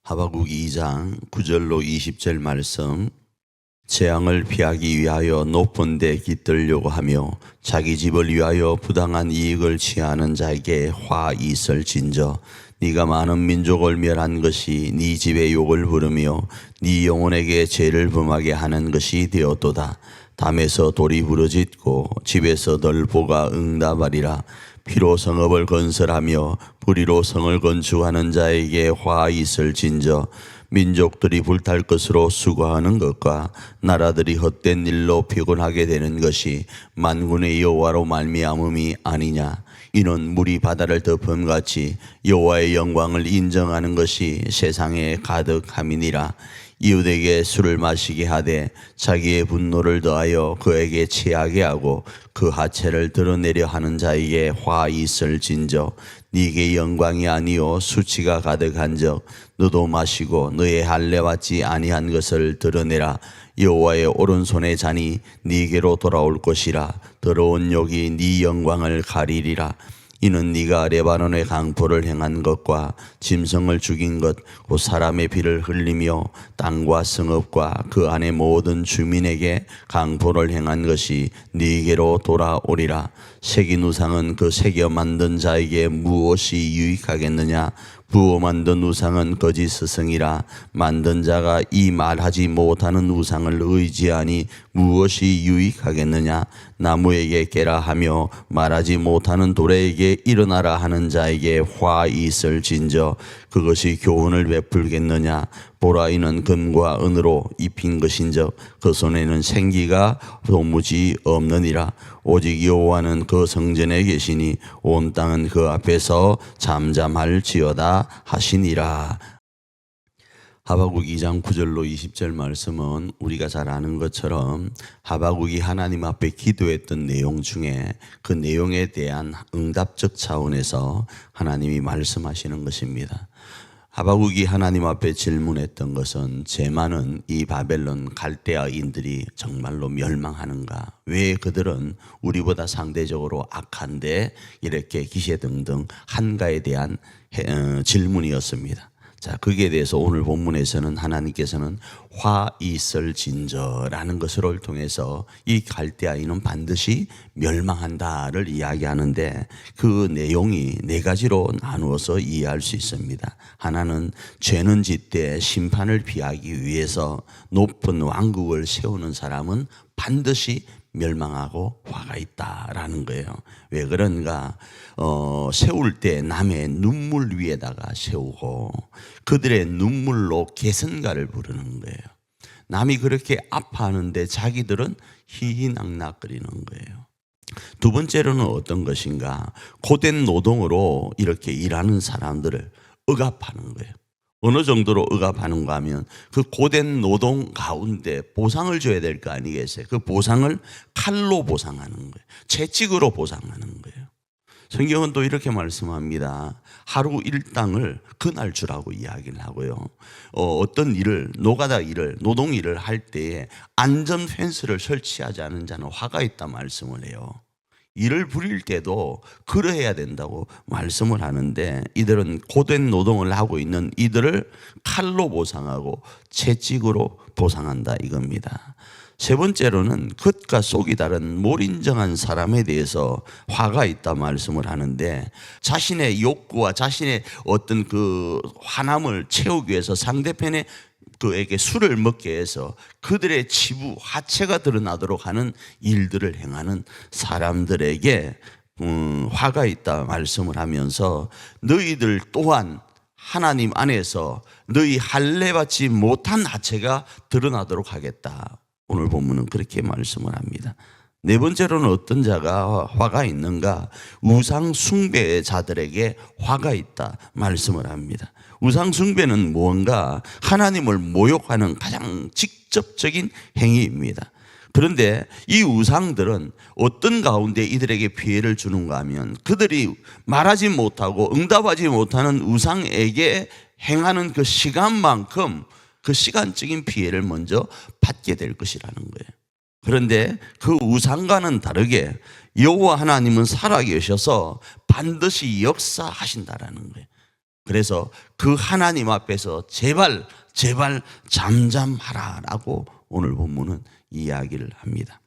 하박국 2장 9절로 20절 말씀. 재앙을 피하기 위하여 높은 데 깃들려고 하며 자기 집을 위하여 부당한 이익을 취하는 자에게 화 있을진저. 네가 많은 민족을 멸한 것이 네 집의 욕을 부르며 네 영혼에게 죄를 범하게 하는 것이 되었도다. 담에서 돌이 부르짖고 집에서 널보가 응답하리라. 피로 성읍을 건설하며 불의로 성을 건축하는 자에게 화 있을진저. 민족들이 불탈 것으로 수고하는 것과 나라들이 헛된 일로 피곤하게 되는 것이 만군의 여호와로 말미암음이 아니냐. 이는 물이 바다를 덮음같이 여호와의 영광을 인정하는 것이 세상에 가득함이니라. 이웃에게 술을 마시게 하되 자기의 분노를 더하여 그에게 취하게 하고 그 하체를 드러내려 하는 자에게 화 있을진저. 네게 영광이 아니요 수치가 가득한적 너도 마시고 너의 할례 받지 아니한 것을 드러내라. 여호와의 오른손의 잔이 네게로 돌아올 것이라. 더러운 욕이 네 영광을 가리리라. 이는 네가 레바논의 강포를 행한 것과 짐승을 죽인 것 곧 사람의 피를 흘리며 땅과 성읍과 그 안의 모든 주민에게 강포를 행한 것이 네게로 돌아오리라. 새긴 우상은 그 새겨 만든 자에게 무엇이 유익하겠느냐. 부어 만든 우상은 거짓 스승이라. 만든 자가 이 말하지 못하는 우상을 의지하니 무엇이 유익하겠느냐. 나무에게 깨라 하며 말하지 못하는 돌에게 일어나라 하는 자에게 화 있을진저. 그것이 교훈을 베풀겠느냐. 보라, 이는 금과 은으로 입힌 것인적 그 손에는 생기가 도무지 없느니라. 오직 여호와는 그 성전에 계시니 온 땅은 그 앞에서 잠잠할지어다 하시니라. 하박국 2장 9절로 20절 말씀은 우리가 잘 아는 것처럼 하박국이 하나님 앞에 기도했던 내용 중에 그 내용에 대한 응답적 차원에서 하나님이 말씀하시는 것입니다. 하박국이 하나님 앞에 질문했던 것은 죄 많은 이 바벨론 갈대아인들이 정말로 멸망하는가? 왜 그들은 우리보다 상대적으로 악한데 이렇게 기세등등 한가에 대한 질문이었습니다. 자, 거기에 대해서 오늘 본문에서는 하나님께서는 화 있을진저라는 것을 통해서 이 갈대아인은 반드시 멸망한다를 이야기하는데 그 내용이 네 가지로 나누어서 이해할 수 있습니다. 하나는 죄는 짓되 심판을 피하기 위해서 높은 왕국을 세우는 사람은 반드시 멸망하고 화가 있다라는 거예요. 왜 그런가? 세울 때 남의 눈물 위에다가 세우고 그들의 눈물로 개선가를 부르는 거예요. 남이 그렇게 아파하는데 자기들은 희희낙낙거리는 거예요. 두 번째로는 어떤 것인가? 고된 노동으로 이렇게 일하는 사람들을 억압하는 거예요. 어느 정도로 억압하는가 하면 그 고된 노동 가운데 보상을 줘야 될 거 아니겠어요? 그 보상을 칼로 보상하는 거예요. 채찍으로 보상하는 거예요. 성경은 또 이렇게 말씀합니다. 하루 일당을 그날 주라고 이야기를 하고요. 어떤 일을, 노가다 일을, 노동 일을 할 때에 안전 펜스를 설치하지 않은 자는 화가 있다 말씀을 해요. 일을 부릴 때도 그러해야 된다고 말씀을 하는데 이들은 고된 노동을 하고 있는 이들을 칼로 보상하고 채찍으로 보상한다 이겁니다. 세 번째로는 겉과 속이 다른 몰인정한 사람에 대해서 화가 있다 말씀을 하는데 자신의 욕구와 자신의 어떤 그 화남을 채우기 위해서 상대편의 그에게 술을 먹게 해서 그들의 치부, 하체가 드러나도록 하는 일들을 행하는 사람들에게 화가 있다 말씀을 하면서 너희들 또한 하나님 안에서 너희 할례 받지 못한 하체가 드러나도록 하겠다. 오늘 본문은 그렇게 말씀을 합니다. 네 번째로는 어떤 자가 화가 있는가? 우상 숭배자들에게 화가 있다 말씀을 합니다. 우상 숭배는 무언가 하나님을 모욕하는 가장 직접적인 행위입니다. 그런데 이 우상들은 어떤 가운데 이들에게 피해를 주는가 하면 그들이 말하지 못하고 응답하지 못하는 우상에게 행하는 그 시간만큼 그 시간적인 피해를 먼저 받게 될 것이라는 거예요. 그런데 그 우상과는 다르게 여호와 하나님은 살아계셔서 반드시 역사하신다라는 거예요. 그래서 그 하나님 앞에서 제발 잠잠하라라고 오늘 본문은 이야기를 합니다.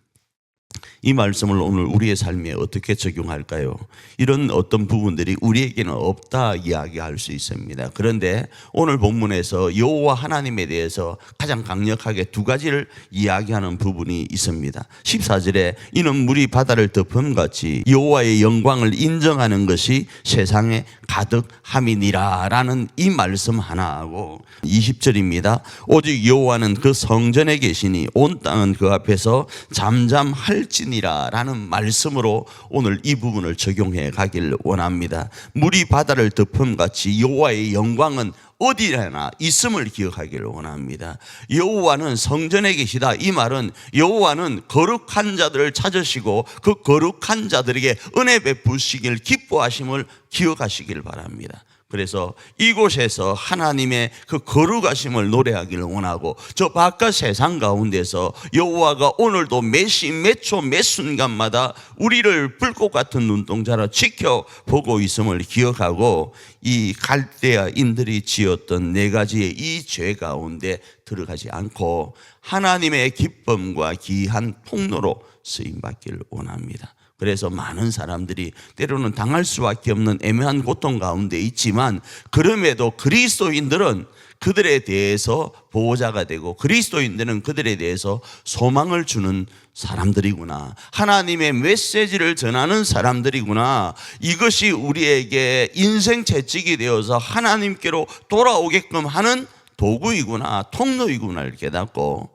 이 말씀을 오늘 우리의 삶에 어떻게 적용할까요? 이런 어떤 부분들이 우리에게는 없다 이야기할 수 있습니다. 그런데 오늘 본문에서 여호와 하나님에 대해서 가장 강력하게 두 가지를 이야기하는 부분이 있습니다. 14절에 이는 물이 바다를 덮음같이 여호와의 영광을 인정하는 것이 세상에 가득함이니라 라는 이 말씀 하나하고 20절입니다. 오직 여호와는 그 성전에 계시니 온 땅은 그 앞에서 잠잠할지니라 라는 말씀으로 오늘 이 부분을 적용해 가길 원합니다. 물이 바다를 덮음같이 여호와의 영광은 어디나 있음을 기억하기를 원합니다. 여호와는 성전에 계시다. 이 말은 여호와는 거룩한 자들을 찾으시고 그 거룩한 자들에게 은혜 베푸시길 기뻐하심을 기억하시길 바랍니다. 그래서 이곳에서 하나님의 그 거룩하심을 노래하기를 원하고 저 바깥 세상 가운데서 여호와가 오늘도 몇 시, 몇 초, 몇 순간마다 우리를 불꽃 같은 눈동자로 지켜보고 있음을 기억하고 이 갈대아인들이 지었던 네 가지의 이 죄 가운데 들어가지 않고 하나님의 기쁨과 귀한 통로로 쓰임받기를 원합니다. 그래서 많은 사람들이 때로는 당할 수밖에 없는 애매한 고통 가운데 있지만 그럼에도 그리스도인들은 그들에 대해서 보호자가 되고 그리스도인들은 그들에 대해서 소망을 주는 사람들이구나. 하나님의 메시지를 전하는 사람들이구나. 이것이 우리에게 인생 채찍이 되어서 하나님께로 돌아오게끔 하는 도구이구나, 통로이구나를 깨닫고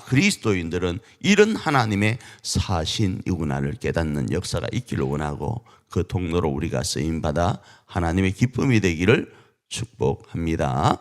그리스도인들은 이런 하나님의 사신이구나를 깨닫는 역사가 있기를 원하고 그 통로로 우리가 쓰임받아 하나님의 기쁨이 되기를 축복합니다.